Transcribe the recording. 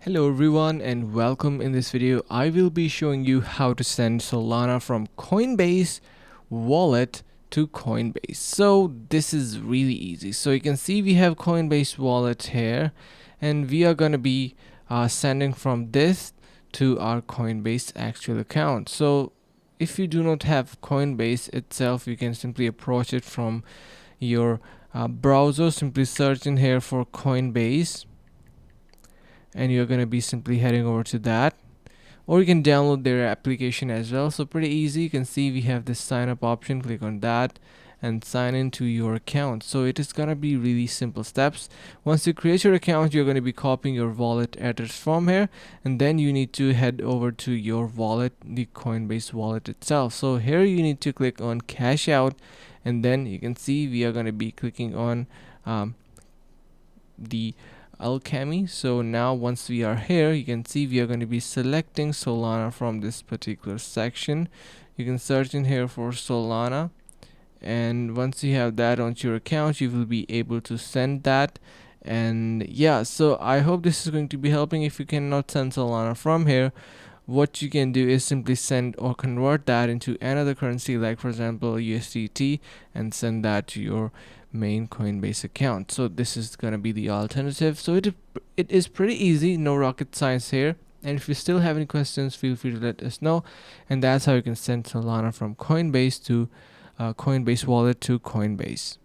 Hello everyone and welcome. In this video I will be showing you how to send Solana from Coinbase Wallet to Coinbase. So this is really easy. So you can see we have Coinbase Wallet here and we are going to be sending from this to our Coinbase actual account. So if you do not have Coinbase itself, you can simply approach it from your browser. Simply search in here for Coinbase and you're going to be simply heading over to that, or you can download their application as well. So pretty easy. You can see we have this sign up option. Click on that and sign into your account. So it is going to be really simple steps. Once you create your account, you're going to be copying your wallet address from here, and then you need to head over to your wallet, the Coinbase wallet itself. So here you need to click on cash out, and then you can see we are going to be clicking on the alchemy. So now once we are here, you can see we are going to be selecting Solana from this particular section. You can search in here for Solana, and once you have that onto your account, you will be able to send that. And yeah, so I hope this is going to be helping. If you cannot send Solana from here, what you can do is simply send or convert that into another currency, like for example USDT, and send that to your main Coinbase account. So this is going to be the alternative. So it is pretty easy, no rocket science here. And if you still have any questions, feel free to let us know. And that's how you can send Solana from Coinbase to Coinbase Wallet to Coinbase.